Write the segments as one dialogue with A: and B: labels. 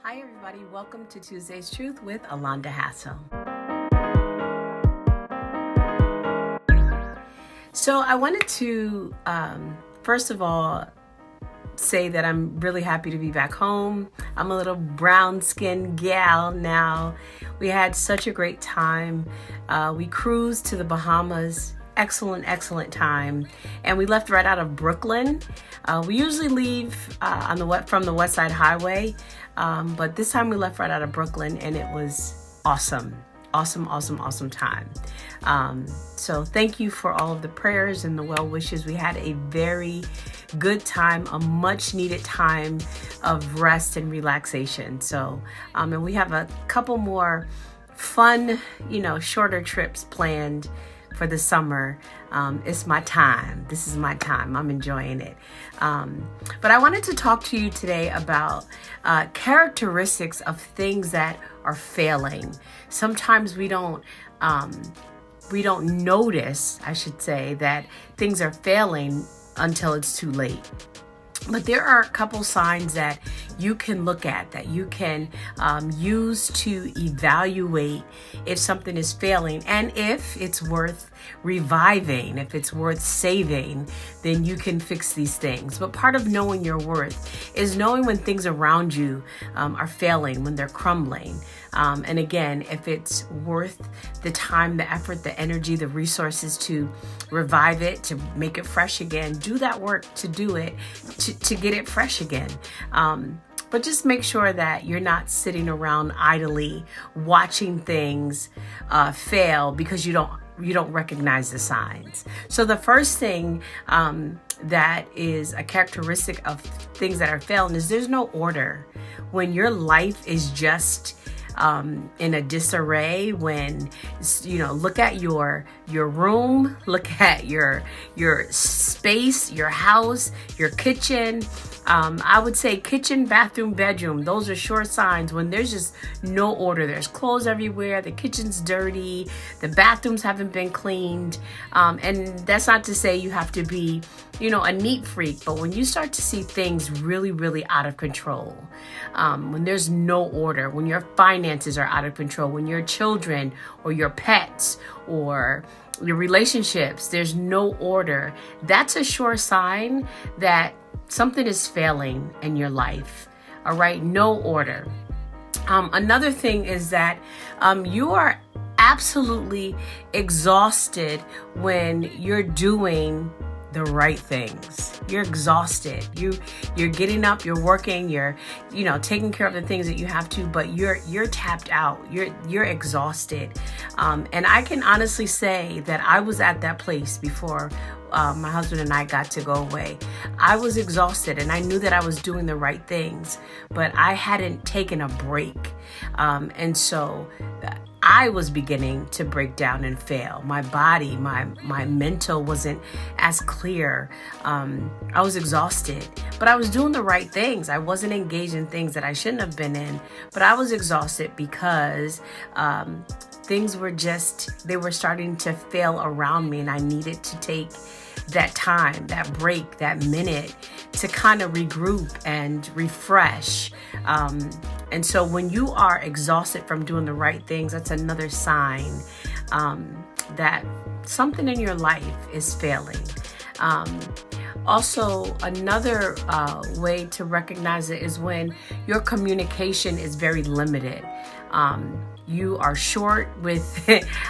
A: Hi, everybody. Welcome to Tuesday's Truth with Alonda Hassel. So I wanted to, first of all, say that I'm really happy to be back home. I'm a little brown-skinned gal now. We had such a great time. We cruised to the Bahamas. Excellent time. And we left right out of Brooklyn. We usually leave from the West Side Highway, but this time we left right out of Brooklyn, and it was awesome time. So thank you for all of the prayers and the well wishes. We had a very good time, a much needed time of rest and relaxation. So, and we have a couple more fun, shorter trips planned for the summer. It's my time. This is my time. I'm enjoying it. But I wanted to talk to you today about characteristics of things that are failing. Sometimes we don't notice, I should say, that things are failing until it's too late. But there are a couple signs that you can look at, that you can use to evaluate if something is failing and if it's worth reviving, if it's worth saving, then you can fix these things. But part of knowing your worth is knowing when things around you are failing, when they're crumbling. And again, if it's worth the time, the effort, the energy, the resources to revive it, to make it fresh again, do that work to do it, to get it fresh again. But just make sure that you're not sitting around idly watching things fail because you don't recognize the signs. So the first thing that is a characteristic of things that are failing is there's no order. When your life is just in a disarray, when look at your room, look at your space, your house, your kitchen. I would say kitchen, bathroom, bedroom. Those are sure signs when there's just no order. There's clothes everywhere. The kitchen's dirty. The bathrooms haven't been cleaned. And that's not to say you have to be, a neat freak. But when you start to see things really out of control, when there's no order, when your finances are out of control, when your children or your pets or your relationships, there's no order, that's a sure sign that something is failing in your life. All right, no order. Another thing is that you are absolutely exhausted when you're doing the right things. You're exhausted. You're getting up, you're working, you're taking care of the things that you have to, but you're tapped out. You're exhausted. And I can honestly say that I was at that place before my husband and I got to go away. I was exhausted and I knew that I was doing the right things, but I hadn't taken a break. And so I was beginning to break down and fail. My body, my mental wasn't as clear. I was exhausted, but I was doing the right things. I wasn't engaged in things that I shouldn't have been in, but I was exhausted because things were they were starting to fail around me, and I needed to take that time, that break, that minute to kind of regroup and refresh. And so when you are exhausted from doing the right things, that's another sign that something in your life is failing. Also, another way to recognize it is when your communication is very limited. You are short with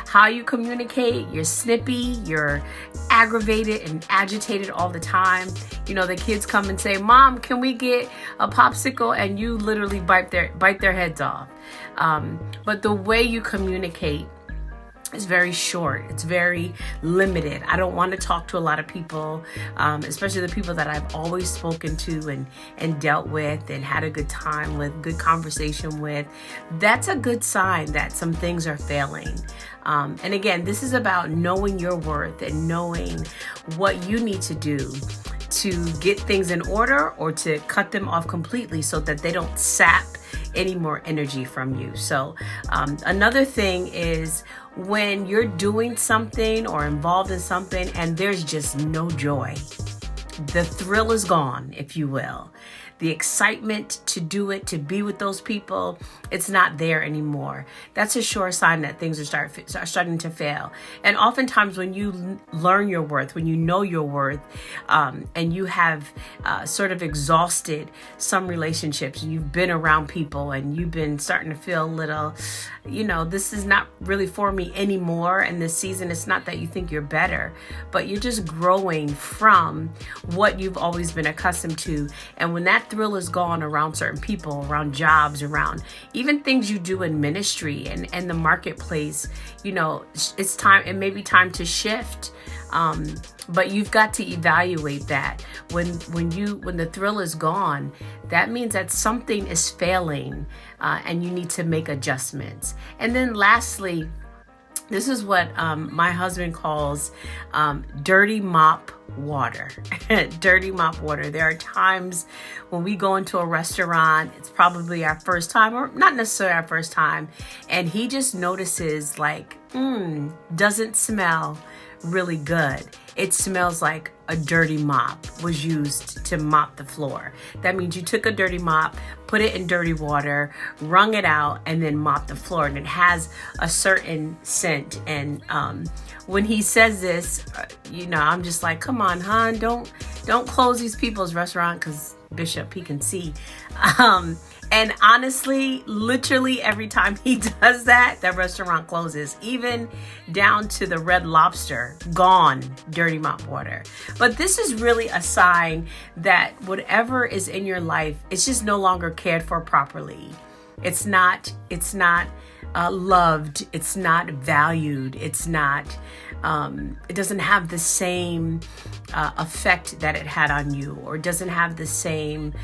A: how you communicate. You're snippy. You're aggravated and agitated all the time. The kids come and say, "Mom, can we get a popsicle?" And you literally bite their heads off. But the way you communicate is very short. It's very limited. I don't want to talk to a lot of people, especially the people that I've always spoken to and dealt with and had a good time with, good conversation with. That's a good sign that some things are failing. And again, this is about knowing your worth and knowing what you need to do to get things in order or to cut them off completely so that they don't sap any more energy from you. So another thing is when you're doing something or involved in something and there's just no joy. The thrill is gone, if you will. the excitement to do it, to be with those people, it's not there anymore. That's a sure sign that things are starting to fail. And oftentimes when you learn your worth, when you know your worth, and you have sort of exhausted some relationships, and you've been around people and you've been starting to feel a little, this is not really for me anymore. And this season, it's not that you think you're better, but you're just growing from what you've always been accustomed to. And when that thrill is gone around certain people, around jobs, around even things you do in ministry and the marketplace, it's time, it may be time to shift. But you've got to evaluate that. When the thrill is gone, that means that something is failing, and you need to make adjustments. And then lastly, this is what my husband calls dirty mop water. Dirty mop water. There are times when we go into a restaurant, it's probably our first time, or not necessarily our first time, and he just notices like, doesn't smell really good. It smells like a dirty mop was used to mop the floor. That means you took a dirty mop, put it in dirty water, wrung it out, and then mopped the floor. And it has a certain scent. And when he says this, I'm just like, come on, hon, don't close these people's restaurant, because Bishop, he can see. And honestly, literally every time he does that restaurant closes, even down to the Red Lobster, gone, dirty mop water. But this is really a sign that whatever is in your life, it's just no longer cared for properly. It's not loved. It's not valued. It's not, it doesn't have the same effect that it had on you, or doesn't have the same,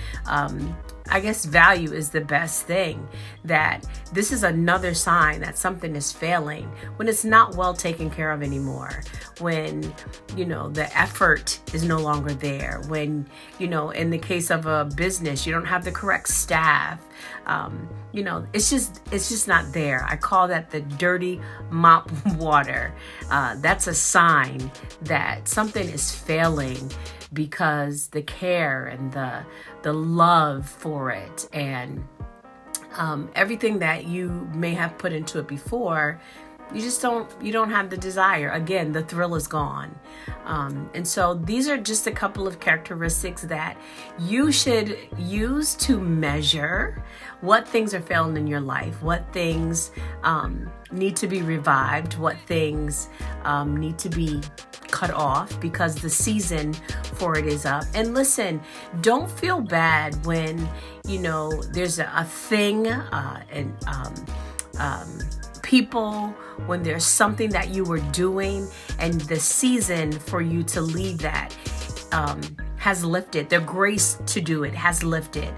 A: value is the best thing. That this is another sign that something is failing when it's not well taken care of anymore. When, the effort is no longer there. When, in the case of a business, you don't have the correct staff. It's just not there. I call that the dirty mop water. That's a sign that something is failing, because the care and the love for it and everything that you may have put into it before, you don't have the desire. Again, the thrill is gone. And so these are just a couple of characteristics that you should use to measure what things are failing in your life, what things need to be revived, what things need to be cut off, because the season for it is up. And listen, don't feel bad when, there's a thing and people, when there's something that you were doing and the season for you to leave that has lifted. The grace to do it has lifted.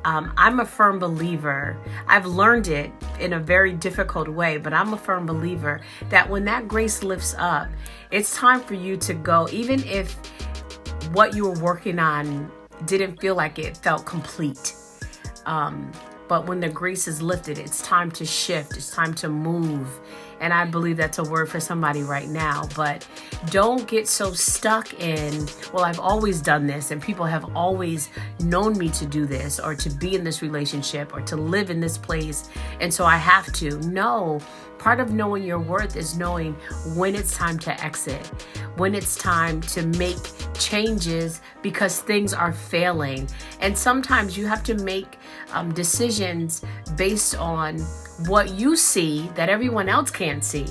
A: I'm a firm believer. I've learned it in a very difficult way, but I'm a firm believer that when that grace lifts up, it's time for you to go, even if what you were working on didn't feel like it felt complete. But when the grace is lifted, it's time to shift. It's time to move. And I believe that's a word for somebody right now. But don't get so stuck in, well, I've always done this and people have always known me to do this, or to be in this relationship, or to live in this place, and so I have to. No, part of knowing your worth is knowing when it's time to exit, when it's time to make changes because things are failing. And sometimes you have to make decisions based on what you see that everyone else can't see.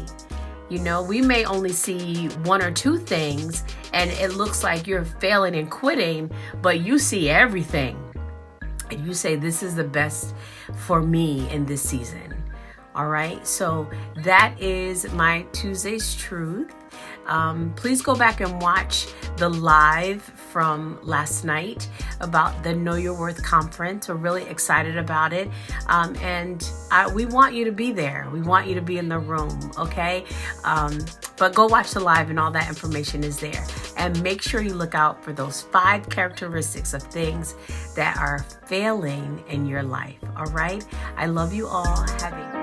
A: We may only see one or two things and it looks like you're failing and quitting, but you see everything. And you say, this is the best for me in this season. All right. So that is my Tuesday's Truth. Please go back and watch the live from last night about the Know Your Worth conference. We're really excited about it. And we want you to be there. We want you to be in the room. Okay. But go watch the live and all that information is there. And make sure you look out for those 5 characteristics of things that are failing in your life. All right. I love you all. Have a